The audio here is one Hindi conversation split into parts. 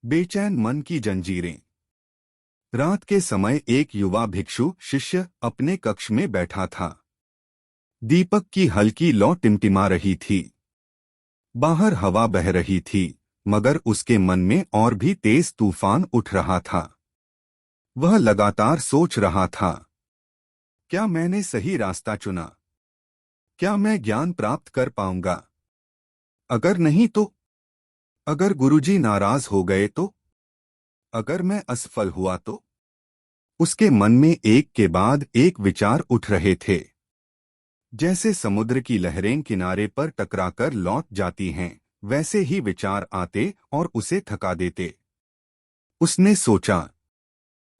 बेचैन मन की जंजीरें। रात के समय एक युवा भिक्षु शिष्य अपने कक्ष में बैठा था। दीपक की हल्की लौ टिमटिमा रही थी। बाहर हवा बह रही थी, मगर उसके मन में और भी तेज तूफान उठ रहा था। वह लगातार सोच रहा था, क्या मैंने सही रास्ता चुना? क्या मैं ज्ञान प्राप्त कर पाऊंगा? अगर नहीं तो? अगर गुरुजी नाराज हो गए तो? अगर मैं असफल हुआ तो? उसके मन में एक के बाद एक विचार उठ रहे थे। जैसे समुद्र की लहरें किनारे पर टकराकर लौट जाती हैं, वैसे ही विचार आते और उसे थका देते। उसने सोचा,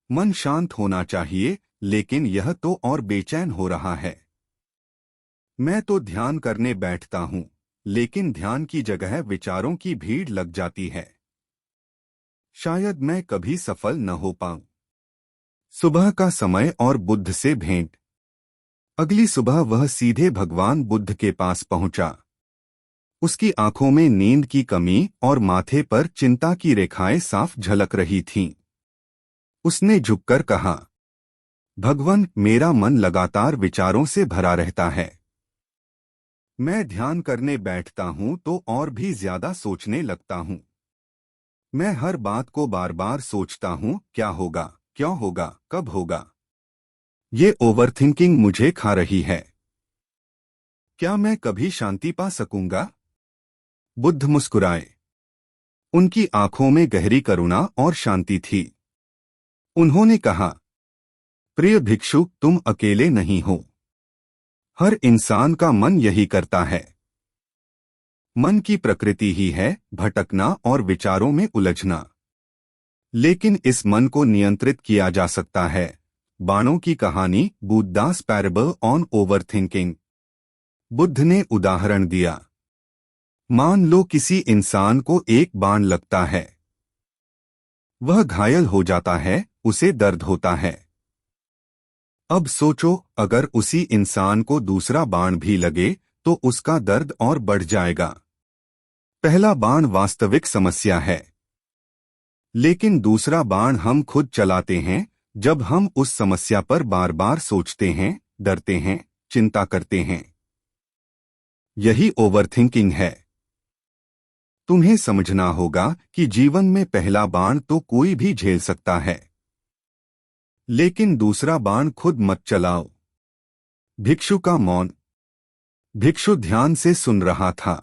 मन शांत होना चाहिए, लेकिन यह तो और बेचैन हो रहा है। मैं तो ध्यान करने बैठता हूँ, लेकिन ध्यान की जगह विचारों की भीड़ लग जाती है। शायद मैं कभी सफल न हो पाऊं। सुबह का समय और बुद्ध से भेंट। अगली सुबह वह सीधे भगवान बुद्ध के पास पहुंचा। उसकी आंखों में नींद की कमी और माथे पर चिंता की रेखाएं साफ झलक रही थीं। उसने झुककर कहा, भगवान, मेरा मन लगातार विचारों से भरा रहता है। मैं ध्यान करने बैठता हूं तो और भी ज्यादा सोचने लगता हूं। मैं हर बात को बार बार सोचता हूं, क्या होगा, क्यों होगा, कब होगा। ये ओवरथिंकिंग मुझे खा रही है। क्या मैं कभी शांति पा सकूंगा? बुद्ध मुस्कुराए। उनकी आंखों में गहरी करुणा और शांति थी। उन्होंने कहा, प्रिय भिक्षु, तुम अकेले नहीं हो। हर इंसान का मन यही करता है। मन की प्रकृति ही है भटकना और विचारों में उलझना। लेकिन इस मन को नियंत्रित किया जा सकता है। बाणों की कहानी, Buddhas parable on overthinking. Buddha ने उदाहरण दिया। मान लो किसी इंसान को एक बाण लगता है। वह घायल हो जाता है, उसे दर्द होता है। अब सोचो, अगर उसी इंसान को दूसरा बाण भी लगे तो उसका दर्द और बढ़ जाएगा। पहला बाण वास्तविक समस्या है, लेकिन दूसरा बाण हम खुद चलाते हैं जब हम उस समस्या पर बार बार सोचते हैं, डरते हैं, चिंता करते हैं। यही ओवरथिंकिंग है। तुम्हें समझना होगा कि जीवन में पहला बाण तो कोई भी झेल सकता है, लेकिन दूसरा बाण खुद मत चलाओ। भिक्षु का मौन। भिक्षु ध्यान से सुन रहा था।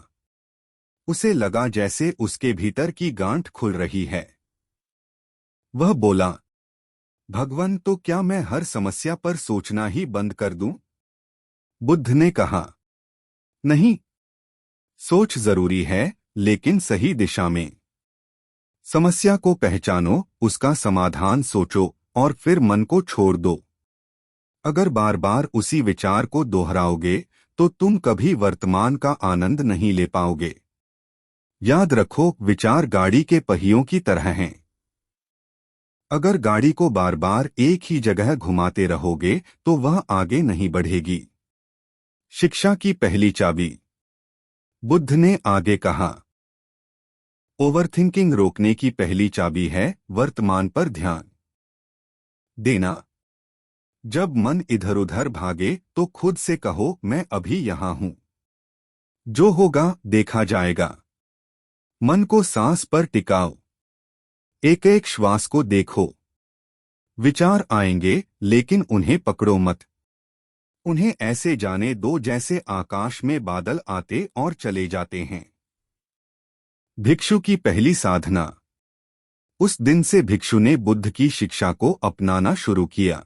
उसे लगा जैसे उसके भीतर की गांठ खुल रही है। वह बोला, भगवान, तो क्या मैं हर समस्या पर सोचना ही बंद कर दूं? बुद्ध ने कहा, नहीं, सोच जरूरी है, लेकिन सही दिशा में। समस्या को पहचानो, उसका समाधान सोचो और फिर मन को छोड़ दो। अगर बार बार उसी विचार को दोहराओगे तो तुम कभी वर्तमान का आनंद नहीं ले पाओगे। याद रखो, विचार गाड़ी के पहियों की तरह हैं। अगर गाड़ी को बार बार एक ही जगह घुमाते रहोगे तो वह आगे नहीं बढ़ेगी। शिक्षा की पहली चाबी। बुद्ध ने आगे कहा, ओवरथिंकिंग रोकने की पहली चाबी है वर्तमान पर ध्यान देना। जब मन इधर उधर भागे तो खुद से कहो, मैं अभी यहां हूं। जो होगा देखा जाएगा। मन को सांस पर टिकाओ। एक एक श्वास को देखो। विचार आएंगे, लेकिन उन्हें पकड़ो मत। उन्हें ऐसे जाने दो जैसे आकाश में बादल आते और चले जाते हैं। भिक्षु की पहली साधना। उस दिन से भिक्षु ने बुद्ध की शिक्षा को अपनाना शुरू किया।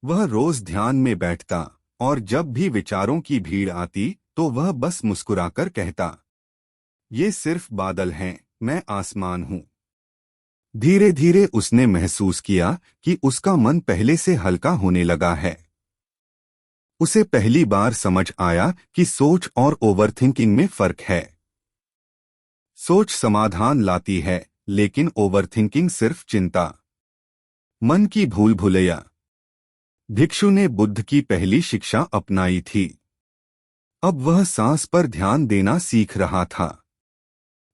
वह रोज ध्यान में बैठता और जब भी विचारों की भीड़ आती तो वह बस मुस्कुराकर कहता, ये सिर्फ बादल हैं, मैं आसमान हूं। धीरे धीरे उसने महसूस किया कि उसका मन पहले से हल्का होने लगा है। उसे पहली बार समझ आया कि सोच और ओवरथिंकिंग में फर्क है। सोच समाधान लाती है, लेकिन ओवरथिंकिंग सिर्फ चिंता। मन की भूल भुलैया। भिक्षु ने बुद्ध की पहली शिक्षा अपनाई थी। अब वह सांस पर ध्यान देना सीख रहा था।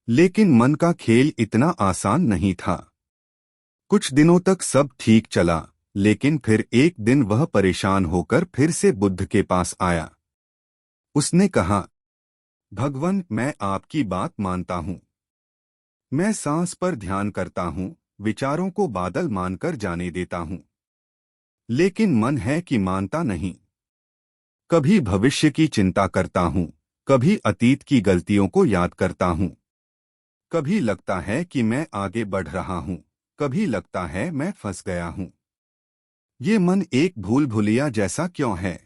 लेकिन मन का खेल इतना आसान नहीं था। कुछ दिनों तक सब ठीक चला, लेकिन फिर एक दिन वह परेशान होकर फिर से बुद्ध के पास आया। उसने कहा, भगवान, मैं आपकी बात मानता हूँ। मैं सांस पर ध्यान करता हूँ, विचारों को बादल मानकर जाने देता हूँ। लेकिन मन है कि मानता नहीं। कभी भविष्य की चिंता करता हूँ, कभी अतीत की गलतियों को याद करता हूँ। कभी लगता है कि मैं आगे बढ़ रहा हूँ, कभी लगता है मैं फंस गया हूँ। ये मन एक भूल भुलिया जैसा क्यों है?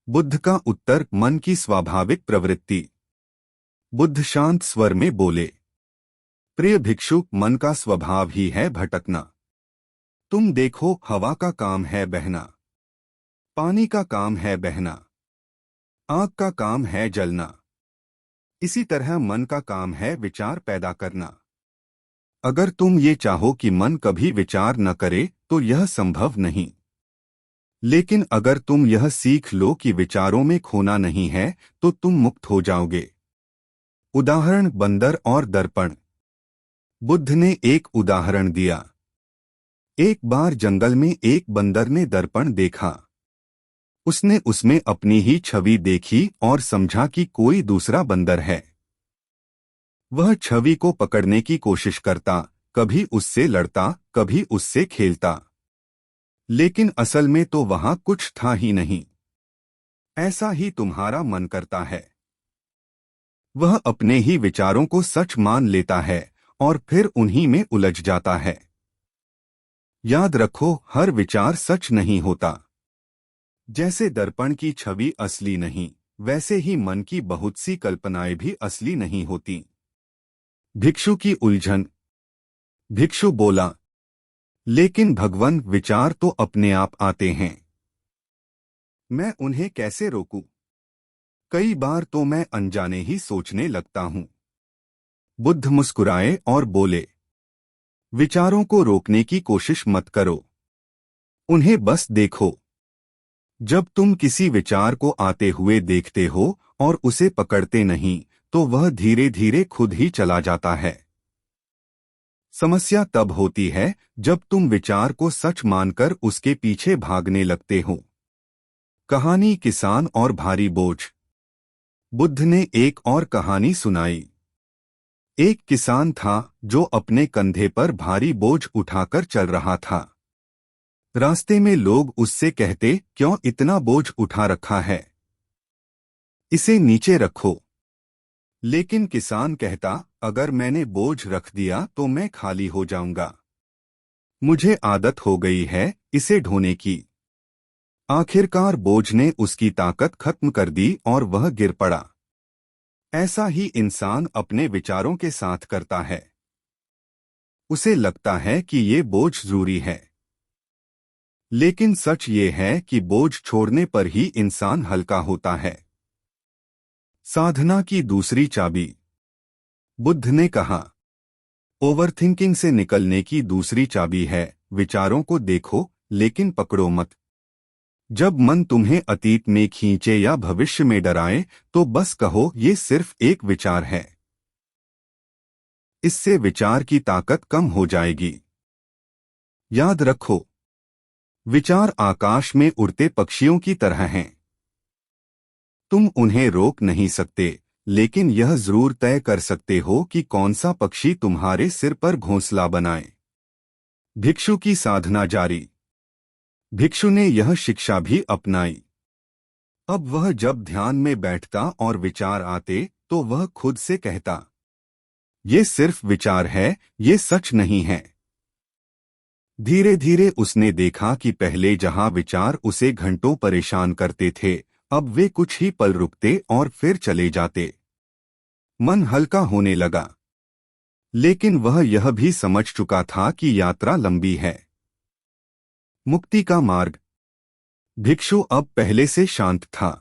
बुद्ध का उत्तर, मन की स्वाभाविक प्रवृत्ति। बुद्ध शांत स्वर में बोले, प्रिय भिक्षु, मन का स्वभाव ही है भटकना। तुम देखो, हवा का काम है बहना, पानी का काम है बहना, आग का काम है जलना। इसी तरह मन का काम है विचार पैदा करना। अगर तुम ये चाहो कि मन कभी विचार न करे तो यह संभव नहीं। लेकिन अगर तुम यह सीख लो कि विचारों में खोना नहीं है तो तुम मुक्त हो जाओगे। उदाहरण, बंदर और दर्पण। बुद्ध ने एक उदाहरण दिया। एक बार जंगल में एक बंदर ने दर्पण देखा। उसने उसमें अपनी ही छवि देखी और समझा कि कोई दूसरा बंदर है। वह छवि को पकड़ने की कोशिश करता, कभी उससे लड़ता, कभी उससे खेलता। लेकिन असल में तो वहां कुछ था ही नहीं। ऐसा ही तुम्हारा मन करता है। वह अपने ही विचारों को सच मान लेता है और फिर उन्हीं में उलझ जाता है। याद रखो, हर विचार सच नहीं होता। जैसे दर्पण की छवि असली नहीं, वैसे ही मन की बहुत सी कल्पनाएं भी असली नहीं होती। भिक्षु की उलझन। भिक्षु बोला, लेकिन भगवान, विचार तो अपने आप आते हैं। मैं उन्हें कैसे रोकूं? कई बार तो मैं अनजाने ही सोचने लगता हूं। बुद्ध मुस्कुराए और बोले, विचारों को रोकने की कोशिश मत करो, उन्हें बस देखो। जब तुम किसी विचार को आते हुए देखते हो और उसे पकड़ते नहीं, तो वह धीरे धीरे खुद ही चला जाता है। समस्या तब होती है जब तुम विचार को सच मानकर उसके पीछे भागने लगते हो। कहानी, किसान और भारी बोझ। बुद्ध ने एक और कहानी सुनाई। एक किसान था जो अपने कंधे पर भारी बोझ उठाकर चल रहा था। रास्ते में लोग उससे कहते, क्यों इतना बोझ उठा रखा है? इसे नीचे रखो। लेकिन किसान कहता, अगर मैंने बोझ रख दिया तो मैं खाली हो जाऊंगा। मुझे आदत हो गई है इसे ढोने की। आखिरकार बोझ ने उसकी ताकत खत्म कर दी और वह गिर पड़ा। ऐसा ही इंसान अपने विचारों के साथ करता है। उसे लगता है कि ये बोझ जरूरी है। लेकिन सच ये है कि बोझ छोड़ने पर ही इंसान हल्का होता है। साधना की दूसरी चाबी। बुद्ध ने कहा, ओवरथिंकिंग से निकलने की दूसरी चाबी है, विचारों को देखो लेकिन पकड़ो मत। जब मन तुम्हें अतीत में खींचे या भविष्य में डराए तो बस कहो, ये सिर्फ एक विचार है। इससे विचार की ताकत कम हो जाएगी। याद रखो, विचार आकाश में उड़ते पक्षियों की तरह हैं। तुम उन्हें रोक नहीं सकते, लेकिन यह जरूर तय कर सकते हो कि कौन सा पक्षी तुम्हारे सिर पर घोंसला बनाए। भिक्षु की साधना जारी। भिक्षु ने यह शिक्षा भी अपनाई। अब वह जब ध्यान में बैठता और विचार आते तो वह खुद से कहता, ये सिर्फ विचार है, ये सच नहीं है। धीरे धीरे उसने देखा कि पहले जहां विचार उसे घंटों परेशान करते थे, अब वे कुछ ही पल रुकते और फिर चले जाते। मन हल्का होने लगा। लेकिन वह यह भी समझ चुका था कि यात्रा लंबी है। मुक्ति का मार्ग। भिक्षु अब पहले से शांत था।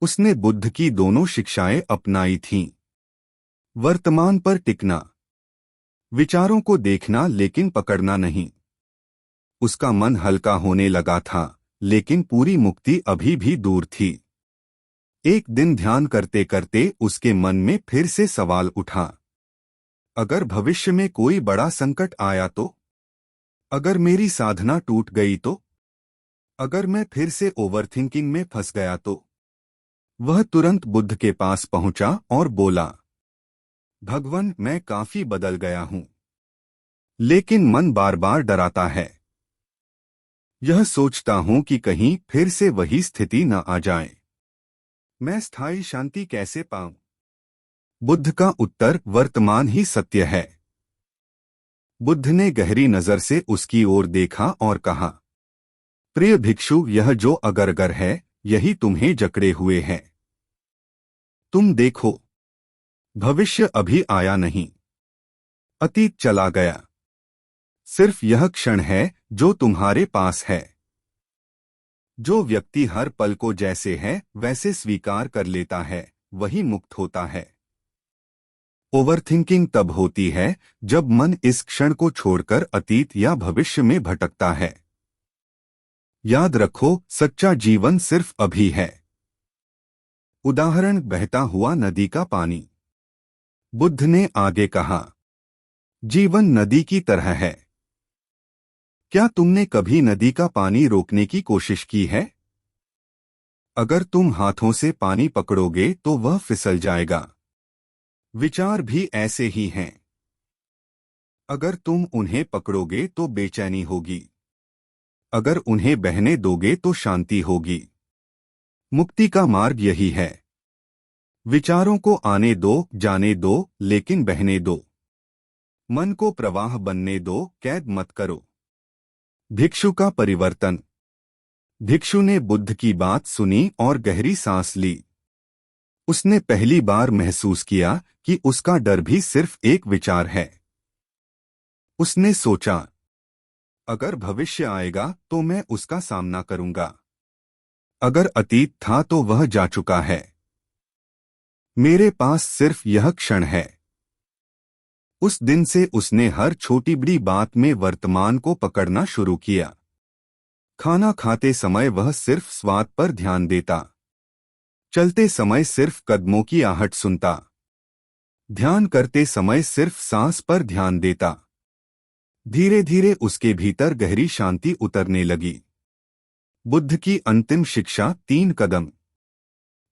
उसने बुद्ध की दोनों शिक्षाएं अपनाई थीं। वर्तमान पर टिकना, विचारों को देखना लेकिन पकड़ना नहीं। उसका मन हल्का होने लगा था, लेकिन पूरी मुक्ति अभी भी दूर थी। एक दिन ध्यान करते करते उसके मन में फिर से सवाल उठा, अगर भविष्य में कोई बड़ा संकट आया तो? अगर मेरी साधना टूट गई तो? अगर मैं फिर से ओवरथिंकिंग में फंस गया तो? वह तुरंत बुद्ध के पास पहुंचा और बोला, भगवान, मैं काफी बदल गया हूं, लेकिन मन बार बार डराता है। यह सोचता हूं कि कहीं फिर से वही स्थिति न आ जाए। मैं स्थायी शांति कैसे पाऊं? बुद्ध का उत्तर वर्तमान ही सत्य है। बुद्ध ने गहरी नजर से उसकी ओर देखा और कहा, प्रिय भिक्षु, यह जो अगर है, यही तुम्हें जकड़े हुए है। तुम देखो, भविष्य अभी आया नहीं, अतीत चला गया। सिर्फ यह क्षण है जो तुम्हारे पास है। जो व्यक्ति हर पल को जैसे है वैसे स्वीकार कर लेता है, वही मुक्त होता है। ओवरथिंकिंग तब होती है जब मन इस क्षण को छोड़कर अतीत या भविष्य में भटकता है। याद रखो, सच्चा जीवन सिर्फ अभी है। उदाहरण, बहता हुआ नदी का पानी। बुद्ध ने आगे कहा, जीवन नदी की तरह है। क्या तुमने कभी नदी का पानी रोकने की कोशिश की है? अगर तुम हाथों से पानी पकड़ोगे तो वह फिसल जाएगा। विचार भी ऐसे ही हैं। अगर तुम उन्हें पकड़ोगे तो बेचैनी होगी। अगर उन्हें बहने दोगे तो शांति होगी। मुक्ति का मार्ग यही है। विचारों को आने दो, जाने दो, लेकिन बहने दो। मन को प्रवाह बनने दो, कैद मत करो। भिक्षु का परिवर्तन। भिक्षु ने बुद्ध की बात सुनी और गहरी सांस ली। उसने पहली बार महसूस किया कि उसका डर भी सिर्फ एक विचार है। उसने सोचा, अगर भविष्य आएगा तो मैं उसका सामना करूंगा। अगर अतीत था तो वह जा चुका है। मेरे पास सिर्फ यह क्षण है। उस दिन से उसने हर छोटी बड़ी बात में वर्तमान को पकड़ना शुरू किया। खाना खाते समय वह सिर्फ स्वाद पर ध्यान देता। चलते समय सिर्फ कदमों की आहट सुनता। ध्यान करते समय सिर्फ सांस पर ध्यान देता। धीरे धीरे उसके भीतर गहरी शांति उतरने लगी। बुद्ध की अंतिम शिक्षा 3 कदम।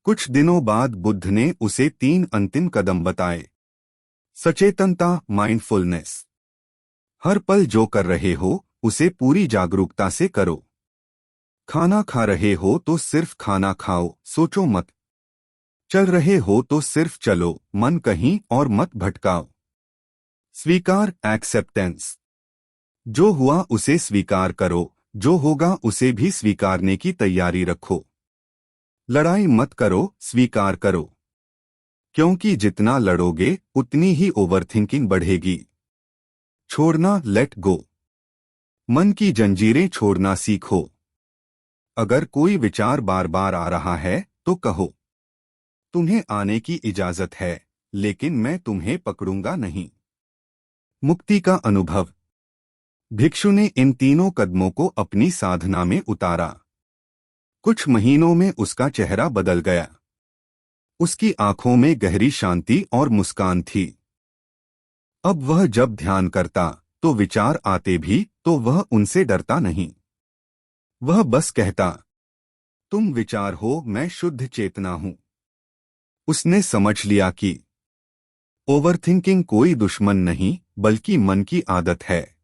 कुछ दिनों बाद बुद्ध ने उसे 3 अंतिम कदम बताए। सचेतनता, माइंडफुलनेस। हर पल जो कर रहे हो उसे पूरी जागरूकता से करो। खाना खा रहे हो तो सिर्फ खाना खाओ, सोचो मत। चल रहे हो तो सिर्फ चलो, मन कहीं और मत भटकाओ। स्वीकार, एक्सेप्टेंस। जो हुआ उसे स्वीकार करो, जो होगा उसे भी स्वीकारने की तैयारी रखो। लड़ाई मत करो, स्वीकार करो। क्योंकि जितना लड़ोगे उतनी ही ओवरथिंकिंग बढ़ेगी। छोड़ना, लेट गो। मन की जंजीरें छोड़ना सीखो। अगर कोई विचार बार बार आ रहा है तो कहो, तुम्हें आने की इजाजत है, लेकिन मैं तुम्हें पकड़ूंगा नहीं। मुक्ति का अनुभव। भिक्षु ने इन 3 कदमों को अपनी साधना में उतारा। कुछ महीनों में उसका चेहरा बदल गया। उसकी आंखों में गहरी शांति और मुस्कान थी। अब वह जब ध्यान करता तो विचार आते भी तो वह उनसे डरता नहीं। वह बस कहता, तुम विचार हो, मैं शुद्ध चेतना हूं। उसने समझ लिया कि ओवरथिंकिंग कोई दुश्मन नहीं, बल्कि मन की आदत है।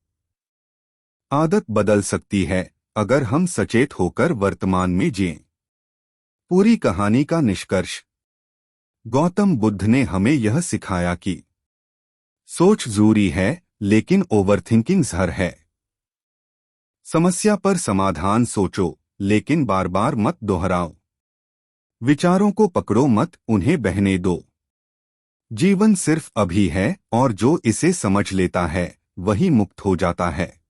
आदत बदल सकती है अगर हम सचेत होकर वर्तमान में जिएं। पूरी कहानी का निष्कर्ष। गौतम बुद्ध ने हमें यह सिखाया कि सोच जरूरी है, लेकिन ओवरथिंकिंग जहर है। समस्या पर समाधान सोचो, लेकिन बार बार मत दोहराओ। विचारों को पकड़ो मत, उन्हें बहने दो। जीवन सिर्फ अभी है और जो इसे समझ लेता है वही मुक्त हो जाता है।